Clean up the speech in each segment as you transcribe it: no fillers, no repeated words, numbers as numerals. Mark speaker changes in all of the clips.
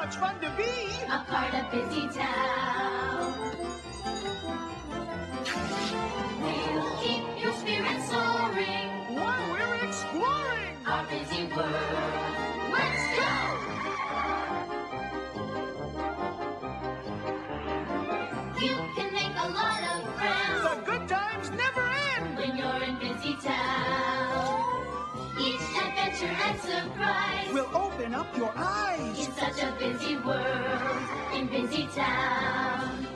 Speaker 1: much fun to be
Speaker 2: a part of Busy Town. We'll keep your spirits soaring
Speaker 1: while we're exploring
Speaker 2: our busy world. Let's go! You can make a lot of friends.
Speaker 1: The good times never end
Speaker 2: when you're in Busy Town. Each adventure and surprise
Speaker 1: will open up your eyes.
Speaker 2: In such a busy world, in Busy Town.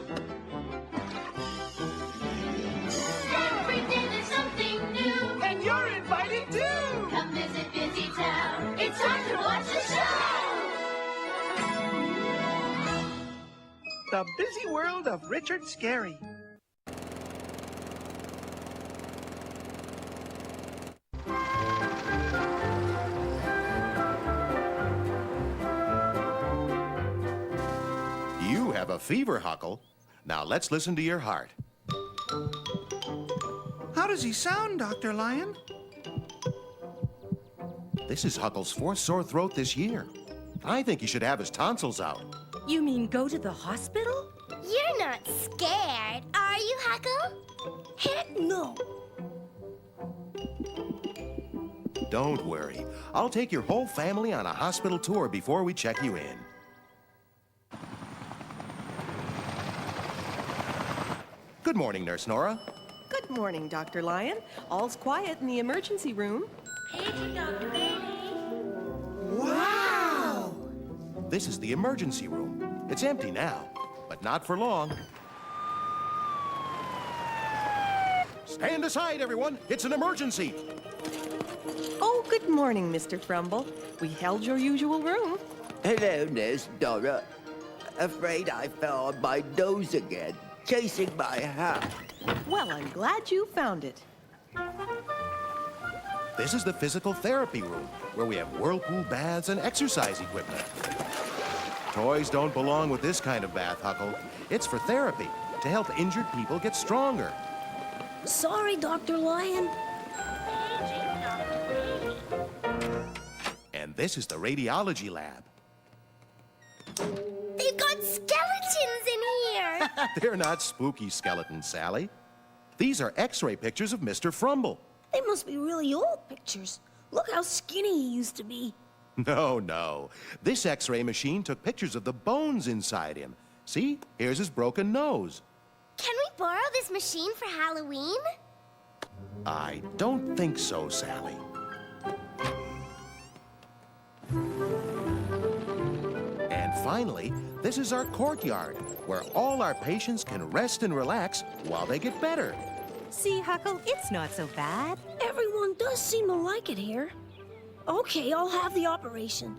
Speaker 2: Every day there's something new,
Speaker 1: and you're invited too.
Speaker 2: Come visit Busy Town. It's time to watch the show.
Speaker 1: The Busy World of Richard Scarry.
Speaker 3: You have a fever, Huckle. Now let's listen to your heart.
Speaker 1: How does he sound, Dr. Lion?
Speaker 3: This is Huckle's fourth sore throat this year. I think he should have his tonsils out.
Speaker 4: You mean go to the hospital?
Speaker 5: You're not scared, are you, Huckle?
Speaker 4: Heck no.
Speaker 3: Don't worry. I'll take your whole family on a hospital tour before we check you in. Good morning, Nurse Nora.
Speaker 6: Good morning, Dr. Lion. All's quiet in the emergency room.
Speaker 2: Hey, Dr. Baby.
Speaker 1: Wow!
Speaker 3: This is the emergency room. It's empty now, but not for long. Stand aside, everyone. It's an emergency.
Speaker 6: Oh, good morning, Mr. Frumble. We held your usual room.
Speaker 7: Hello, Nurse Nora. Afraid I fell on my nose again, chasing my hat.
Speaker 6: Well, I'm glad you found it.
Speaker 3: This is the physical therapy room, where we have whirlpool baths and exercise equipment. Toys don't belong with this kind of bath, Huckle. It's for therapy, to help injured people get stronger.
Speaker 4: Sorry, Dr. Lion.
Speaker 3: And this is the radiology lab.
Speaker 5: They've got skeletons in here.
Speaker 3: They're not spooky skeletons, Sally. These are X-ray pictures of Mr. Frumble.
Speaker 4: They must be really old pictures. Look how skinny he used to be.
Speaker 3: No. This X-ray machine took pictures of the bones inside him. See? Here's his broken nose.
Speaker 5: Can we borrow this machine for Halloween?
Speaker 3: I don't think so, Sally. And finally, this is our courtyard, where all our patients can rest and relax while they get better.
Speaker 4: See, Huckle, it's not so bad. Everyone does seem to like it here. Okay, I'll have the operation.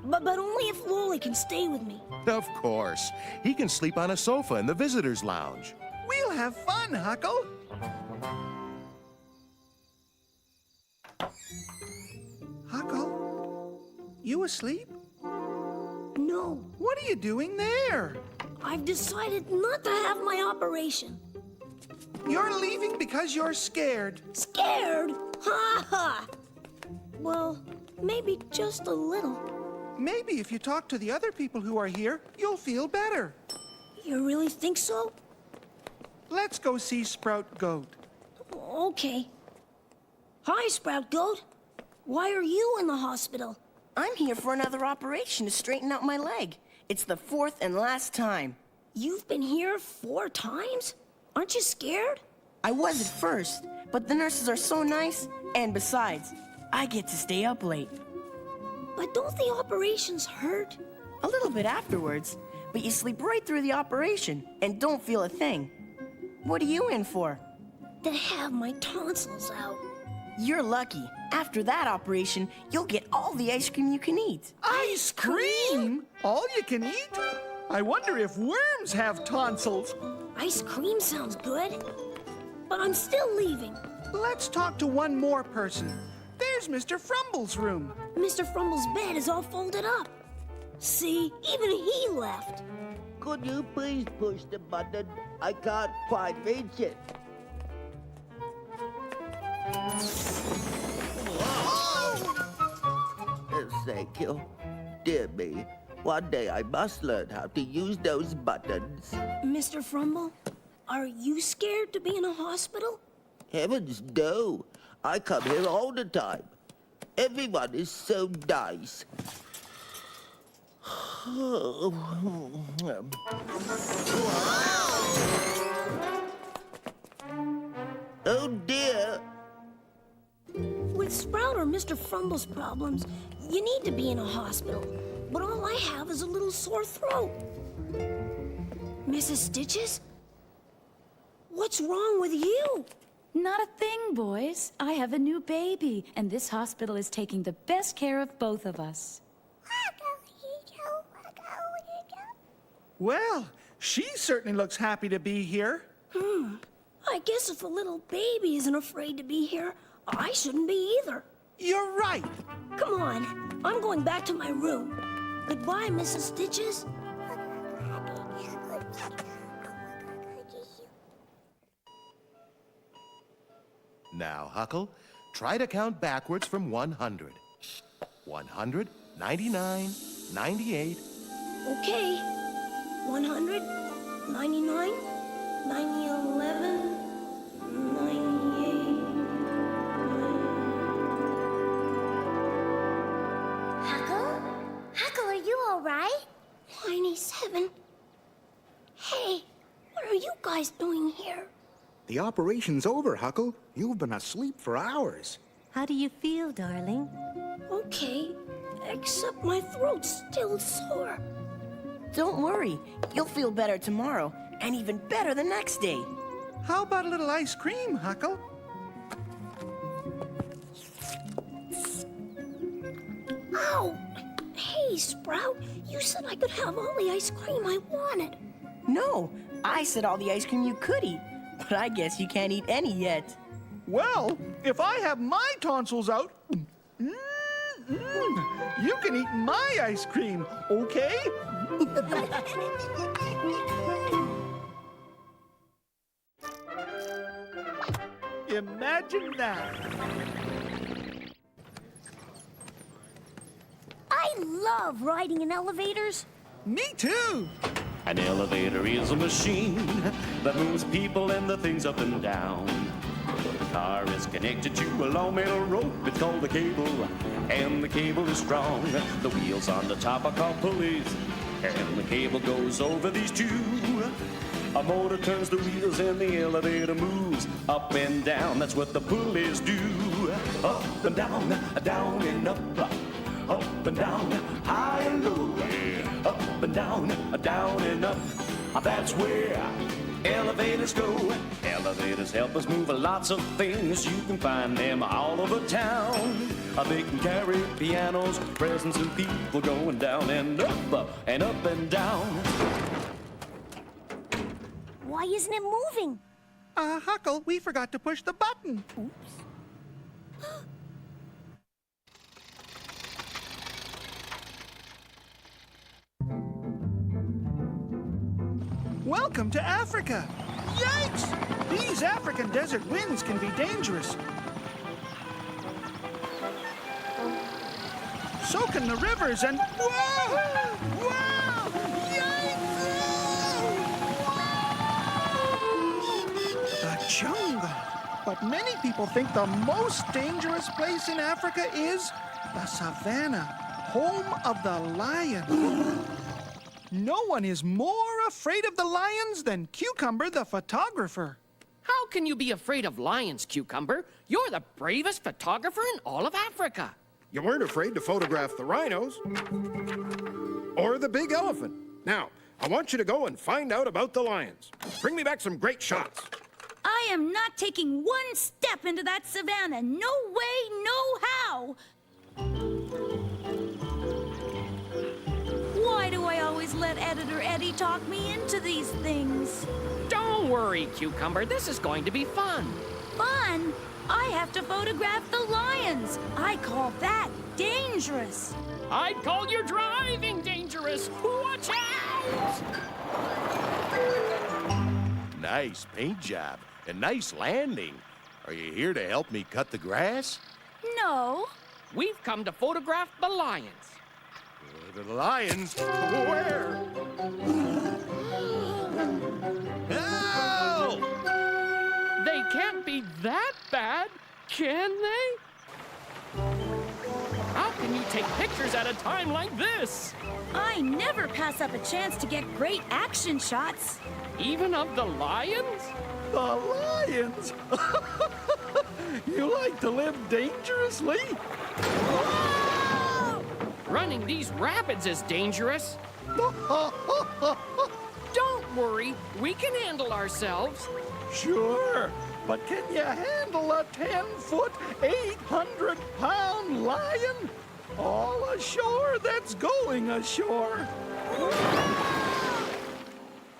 Speaker 4: But only if Lolly can stay with me.
Speaker 3: Of course. He can sleep on a sofa in the visitor's lounge.
Speaker 1: We'll have fun, Huckle. Huckle, you asleep?
Speaker 4: No,
Speaker 1: What are you doing there?
Speaker 4: I've decided not to have my operation.
Speaker 1: You're leaving because you're scared.
Speaker 4: Scared? Ha ha! Well, maybe just a little.
Speaker 1: Maybe if you talk to the other people who are here, you'll feel better.
Speaker 4: You really think so?
Speaker 1: Let's go see Sprout Goat.
Speaker 4: Okay. Hi, Sprout Goat. Why are you in the hospital?
Speaker 8: I'm here for another operation to straighten out my leg. It's the fourth and last time.
Speaker 4: You've been here 4 times? Aren't you scared?
Speaker 8: I was at first, but the nurses are so nice, and besides, I get to stay up late.
Speaker 4: But don't the operations hurt?
Speaker 8: A little bit afterwards, but you sleep right through the operation and don't feel a thing. What are you in for?
Speaker 4: To have my tonsils out.
Speaker 8: You're lucky. After that operation, you'll get all the ice cream you can eat.
Speaker 1: Ice cream? All you can eat? I wonder if worms have tonsils.
Speaker 4: Ice cream sounds good. But I'm still leaving.
Speaker 1: Let's talk to one more person. There's Mr. Frumble's room.
Speaker 4: Mr. Frumble's bed is all folded up. See, even he left.
Speaker 7: Could you please push the button? I can't quite reach it. Thank you. Dear me, One day I must learn how to use those buttons.
Speaker 4: Mr. Frumble, are you scared to be in a hospital?
Speaker 7: Heavens, no. I come here all the time. Everyone is so nice. Oh dear.
Speaker 4: With Sprout or Mr. Frumble's problems, you need to be in a hospital. But all I have is a little sore throat. Mrs. Stitches? What's wrong with you?
Speaker 9: Not a thing, boys. I have a new baby, and this hospital is taking the best care of both of us.
Speaker 1: Well, she certainly looks happy to be here.
Speaker 4: I guess if a little baby isn't afraid to be here, I shouldn't be either.
Speaker 1: You're right.
Speaker 4: Come on, I'm going back to my room. Goodbye, Mrs. Stitches.
Speaker 3: Now, Huckle, try to count backwards from 100. 100, 99, 98.
Speaker 4: Okay. 100, 99, 11, 98.
Speaker 5: Huckle? Huckle, are you all right?
Speaker 4: 97. Hey, what are you guys doing here?
Speaker 10: The operation's over, Huckle. You've been asleep for hours.
Speaker 11: How do you feel, darling?
Speaker 4: Okay, except my throat's still sore.
Speaker 8: Don't worry. You'll feel better tomorrow, and even better the next day.
Speaker 1: How about a little ice cream, Huckle?
Speaker 4: Ow! Hey, Sprout, you said I could have all the ice cream I wanted.
Speaker 8: No, I said all the ice cream you could eat, but I guess you can't eat any yet.
Speaker 1: Well, if I have my tonsils out, you can eat my ice cream, okay? Imagine that.
Speaker 5: I love riding in elevators.
Speaker 1: Me too.
Speaker 12: An elevator is a machine that moves people and the things up and down. The car is connected to a long metal rope. It's called a cable, and the cable is strong. The wheels on the top are called pulleys, and the cable goes over these two. A motor turns the wheels and the elevator moves up and down. That's what the pulleys do. Up and down, down and up. Up and down, high and low. Up and down and up. That's where elevators go. Elevators help us move lots of things. You can find them all over town. They can carry pianos, presents, and people going down and up and up and down.
Speaker 5: Why isn't it moving?
Speaker 1: Huckle, we forgot to push the button.
Speaker 5: Oops.
Speaker 1: Welcome to Africa. Yikes! These African desert winds can be dangerous. So can the rivers and... Whoa! Whoa! Yikes! The jungle. But many people think the most dangerous place in Africa is the savannah, home of the lion. No one is more afraid of the lions than Cucumber the photographer.
Speaker 13: How can you be afraid of lions, Cucumber? You're the bravest photographer in all of Africa.
Speaker 10: You weren't afraid to photograph the rhinos. Or the big elephant. Now, I want you to go and find out about the lions. Bring me back some great shots.
Speaker 9: I am not taking one step into that savannah. No way, no how. Why do I always let Editor Eddie talk me into these things?
Speaker 13: Don't worry, Cucumber. This is going to be fun.
Speaker 9: Fun? I have to photograph the lions. I call that dangerous.
Speaker 13: I'd call your driving dangerous. Watch out!
Speaker 3: Nice paint job and nice landing. Are you here to help me cut the grass?
Speaker 9: No.
Speaker 13: We've come to photograph the lions.
Speaker 3: The lions? Where? Help!
Speaker 13: They can't be that bad, can they? How can you take pictures at a time like this?
Speaker 9: I never pass up a chance to get great action shots.
Speaker 13: Even of the lions?
Speaker 1: The lions? You like to live dangerously?
Speaker 13: Running these rapids is dangerous. Don't worry, we can handle ourselves.
Speaker 1: Sure, but can you handle a 10-foot, 800-pound lion? All ashore that's going ashore.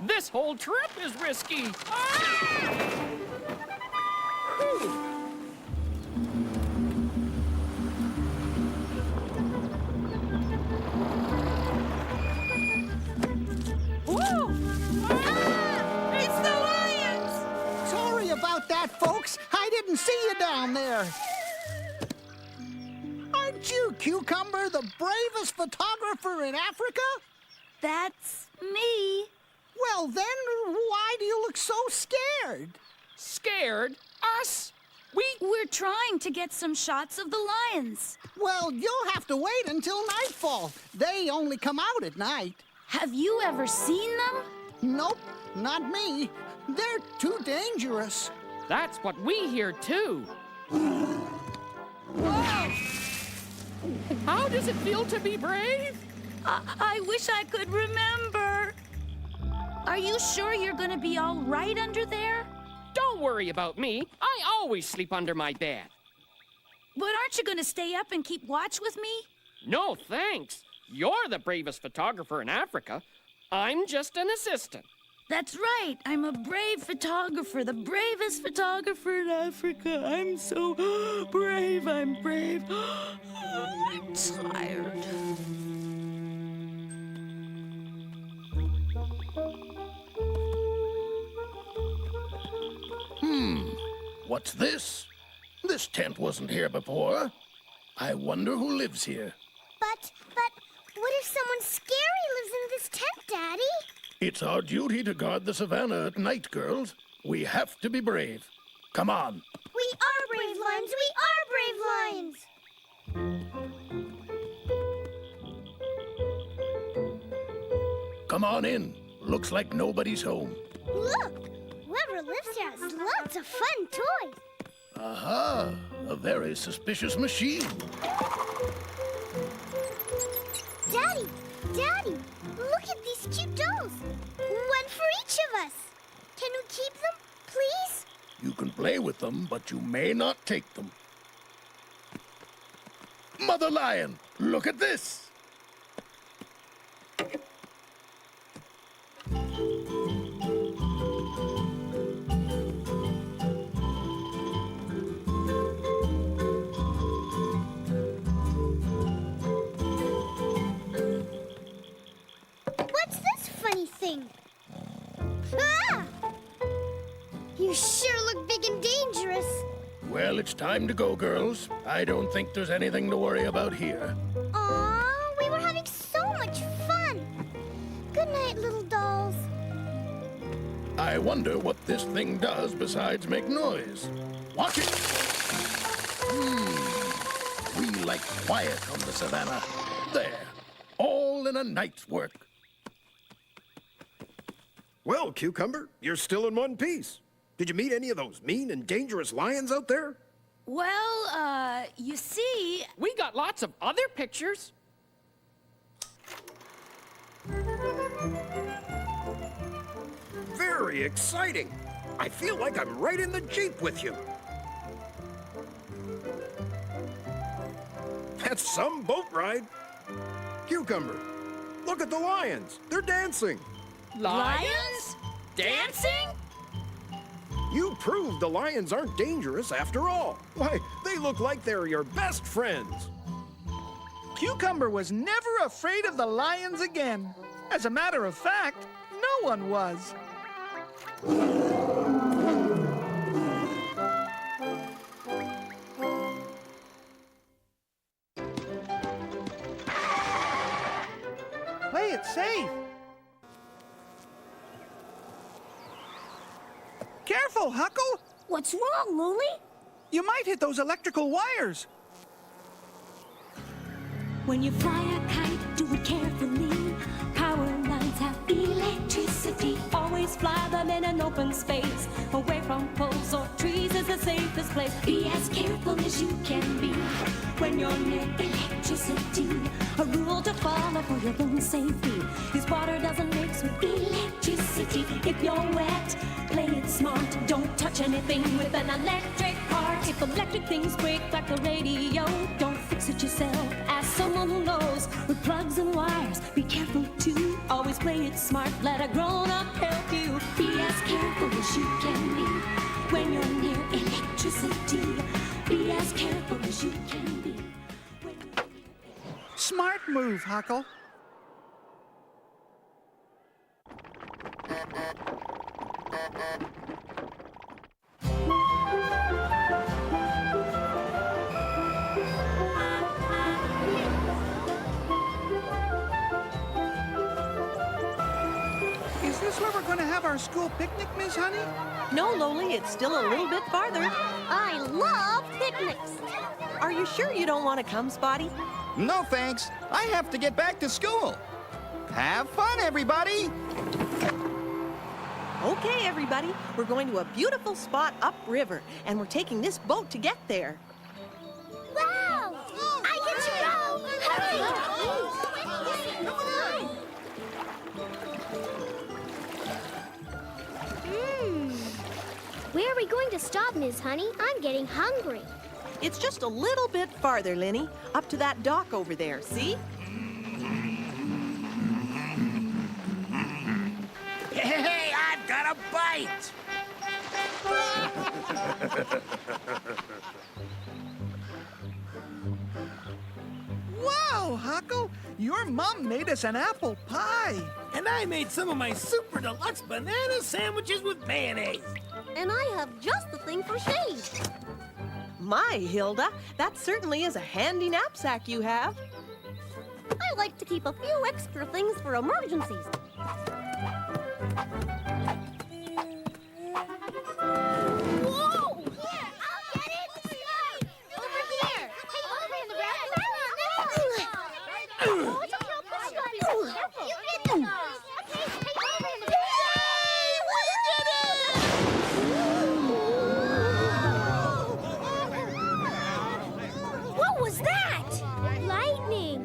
Speaker 13: This whole trip is risky.
Speaker 1: It's the lions! Sorry about that, folks. I didn't see you down there. Aren't you, Cucumber, the bravest photographer in Africa?
Speaker 9: That's me.
Speaker 1: Well, then, why do you look so scared?
Speaker 13: Scared? Us?
Speaker 9: We're trying to get some shots of the lions.
Speaker 1: Well, you'll have to wait until nightfall. They only come out at night.
Speaker 9: Have you ever seen them?
Speaker 1: Nope, not me. They're too dangerous.
Speaker 13: That's what we hear too. How does it feel to be brave?
Speaker 9: I wish I could remember. Are you sure you're gonna be all right under there?
Speaker 13: Don't worry about me. I always sleep under my bed.
Speaker 9: But aren't you gonna stay up and keep watch with me?
Speaker 13: No, thanks. You're the bravest photographer in Africa. I'm just an assistant.
Speaker 9: That's right. I'm a brave photographer, the bravest photographer in Africa. I'm so brave. I'm brave. I'm tired.
Speaker 10: What's this? This tent wasn't here before. I wonder who lives here.
Speaker 5: But what if someone scary lives in this tent, Daddy?
Speaker 10: It's our duty to guard the savannah at night, girls. We have to be brave. Come on.
Speaker 5: We are brave lions! We are brave lions!
Speaker 10: Come on in. Looks like nobody's home.
Speaker 5: Look! Whoever lives here has lots of fun toys.
Speaker 10: Aha! A very suspicious machine.
Speaker 5: Daddy! Daddy! Look at these cute dolls! One for each of us! Can we keep them, please?
Speaker 10: You can play with them, but you may not take them. Mother Lion, look at this!
Speaker 5: What's this funny thing? Ah! You sure look big and dangerous.
Speaker 10: Well, it's time to go, girls. I don't think there's anything to worry about here.
Speaker 5: Aw, we were having so much fun. Good night, little dolls.
Speaker 10: I wonder what this thing does besides make noise. Watch it! We like quiet on the savannah. There. All in a night's work.
Speaker 14: Well, Cucumber, you're still in one piece. Did you meet any of those mean and dangerous lions out there?
Speaker 9: Well, you see...
Speaker 13: We got lots of other pictures.
Speaker 14: Very exciting. I feel like I'm right in the Jeep with you. That's some boat ride. Cucumber, look at the lions. They're dancing.
Speaker 13: Lions? Dancing?
Speaker 14: You proved the lions aren't dangerous after all. Why, they look like they're your best friends.
Speaker 1: Cucumber was never afraid of the lions again. As a matter of fact, no one was. safe. Careful, Huckle!
Speaker 4: What's wrong, Lily?
Speaker 1: You might hit those electrical wires.
Speaker 11: When you fly a kite, do it carefully. Power lines have electricity. Always fly them in an open space. Away from poles or trees is the safest place. Be as careful as you can be when you're near electricity. A rule to follow for your own safety is water doesn't mix with electricity. If you're wet, play it smart. Don't touch anything with an electric part. If electric things break like the radio, don't fix it yourself. Ask someone who knows with plugs and wires. Be careful too. Always play it smart. Let a grown-up help you. Be as careful as you can be when you're near electricity. Be as careful as you can be.
Speaker 1: Smart move, Huckle. Is this where we're going to have our school picnic, Miss Honey?
Speaker 6: No, Loli, it's still a little bit farther.
Speaker 5: I love picnics.
Speaker 6: Are you sure you don't want to come, Spotty?
Speaker 15: No, thanks. I have to get back to school. Have fun, everybody!
Speaker 6: Okay, everybody, we're going to a beautiful spot upriver, and we're taking this boat to get there.
Speaker 5: Wow! I get to go! Hurry! Where are we going to stop, Miss Honey? I'm getting hungry.
Speaker 6: It's just a little bit farther, Linny, up to that dock over there, see?
Speaker 15: Hey, I've got a bite!
Speaker 1: Wow, Huckle! Your mom made us an apple pie.
Speaker 15: And I made some of my super deluxe banana sandwiches with mayonnaise.
Speaker 4: And I have just the thing for shade.
Speaker 6: My, Hilda, that certainly is a handy knapsack you have.
Speaker 4: I like to keep a few extra things for emergencies.
Speaker 5: Whoa! Here, I'll get it! Over here! Hey, over in the back! Oh, it's okay, I'll push you. You get the nose! Okay, hey, over in the back! Yay! We did it! What was that? Lightning!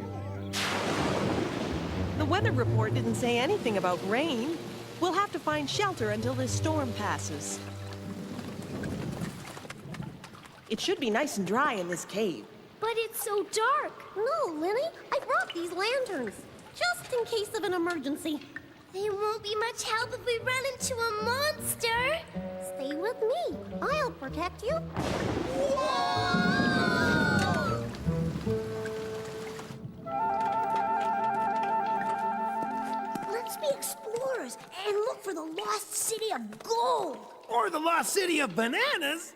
Speaker 6: The weather report didn't say anything about rain. We'll have to find shelter until this storm passes. It should be nice and dry in this cave.
Speaker 4: But it's so dark. No, Linny, I brought these lanterns, just in case of an emergency.
Speaker 5: They won't be much help if we run into a monster.
Speaker 4: Stay with me. I'll protect you.
Speaker 5: Let's be explorers and look for the lost city of gold.
Speaker 15: Or the lost city of bananas.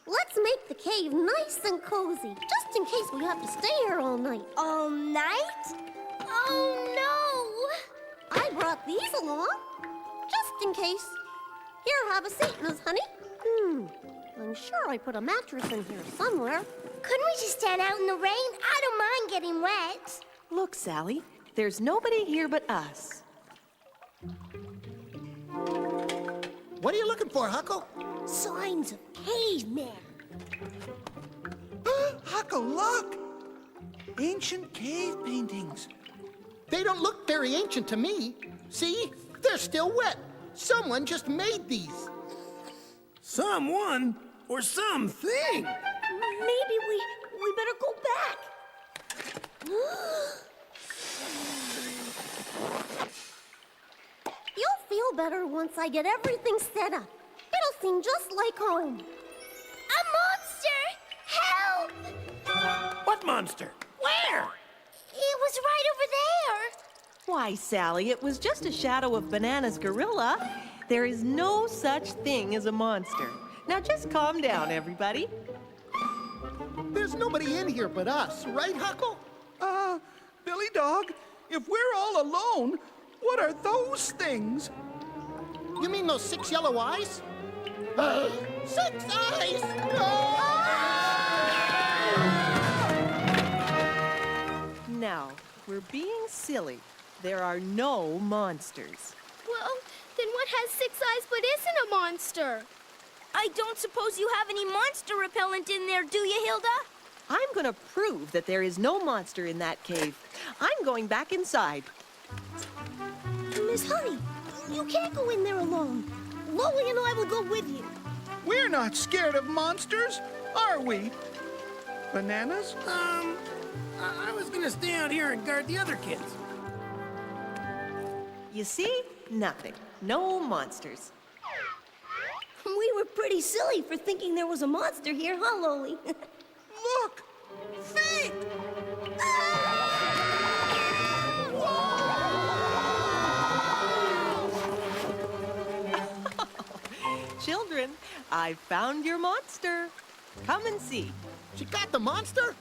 Speaker 4: Let's make the cave nice and cozy, just in case we have to stay here all night.
Speaker 5: All night? Oh, no!
Speaker 4: I brought these along, just in case. Here, have a seat, Miss Honey. I'm sure I put a mattress in here somewhere.
Speaker 5: Couldn't we just stand out in the rain? I don't mind getting wet.
Speaker 6: Look, Sally, there's nobody here but us.
Speaker 15: What are you looking for, Huckle?
Speaker 5: Signs of cavemen.
Speaker 1: Huckle, look! Ancient cave paintings.
Speaker 15: They don't look very ancient to me. See? They're still wet. Someone just made these. Someone or something?
Speaker 4: Maybe we better go back. You'll feel better once I get everything set up. It'll seem just like home.
Speaker 5: A monster! Help!
Speaker 15: What monster? Where?
Speaker 5: It was right over there.
Speaker 6: Why, Sally, it was just a shadow of Banana's gorilla. There is no such thing as a monster. Now just calm down, everybody.
Speaker 15: There's nobody in here but us, right, Huckle?
Speaker 1: Billy Dog, if we're all alone, What are those things?
Speaker 15: You mean those 6 yellow eyes? 6 eyes!
Speaker 6: Now, we're being silly. There are no monsters.
Speaker 5: Well, then what has 6 eyes but isn't a monster?
Speaker 4: I don't suppose you have any monster repellent in there, do you, Hilda?
Speaker 6: I'm gonna prove that there is no monster in that cave. I'm going back inside.
Speaker 4: Miss Honey, you can't go in there alone. Loli and I will go with you.
Speaker 1: We're not scared of monsters, are we? Bananas?
Speaker 15: I was gonna stay out here and guard the other kids.
Speaker 6: You see? Nothing. No monsters.
Speaker 4: We were pretty silly for thinking there was a monster here, huh, Loli?
Speaker 1: Look! Feet!
Speaker 6: Children, I found your monster. Come and see.
Speaker 15: She got the monster?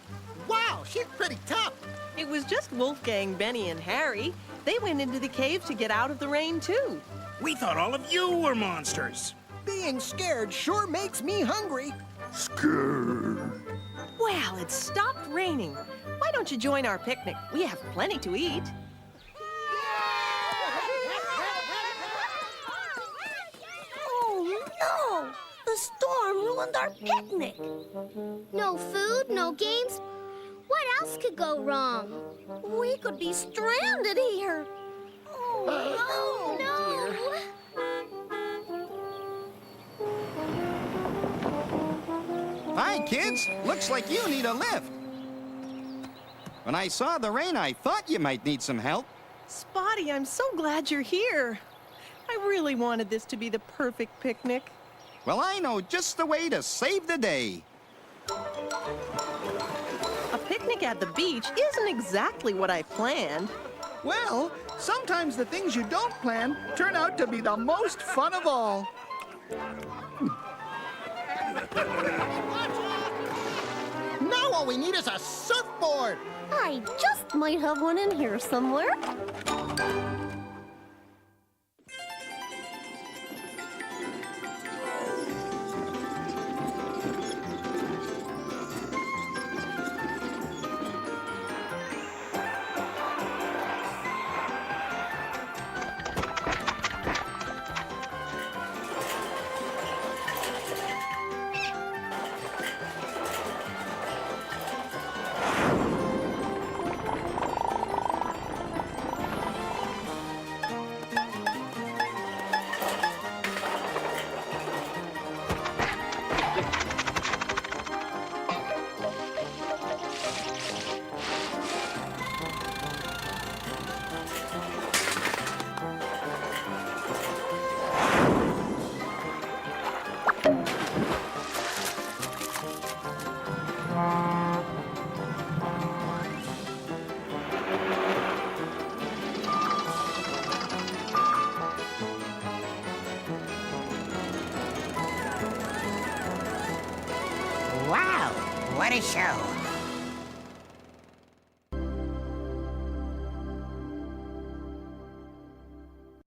Speaker 15: Wow, she's pretty tough.
Speaker 6: It was just Wolfgang, Benny, and Harry. They went into the cave to get out of the rain, too.
Speaker 15: We thought all of you were monsters.
Speaker 8: Being scared sure makes me hungry.
Speaker 6: Well, it stopped raining. Why don't you join our picnic? We have plenty to eat.
Speaker 4: Oh, no! The storm ruined our picnic.
Speaker 5: No food, no games. What else could go wrong?
Speaker 4: We could be stranded here. Oh,
Speaker 5: No!
Speaker 16: Hi, kids. Looks like you need a lift. When I saw the rain, I thought you might need some help.
Speaker 6: Spotty, I'm so glad you're here. I really wanted this to be the perfect picnic.
Speaker 16: Well, I know just the way to save the day.
Speaker 6: A picnic at the beach isn't exactly what I planned.
Speaker 1: Well, sometimes the things you don't plan turn out to be the most fun of all.
Speaker 15: Now all we need is a surfboard.
Speaker 4: I just might have one in here somewhere.
Speaker 17: Wow, what a show.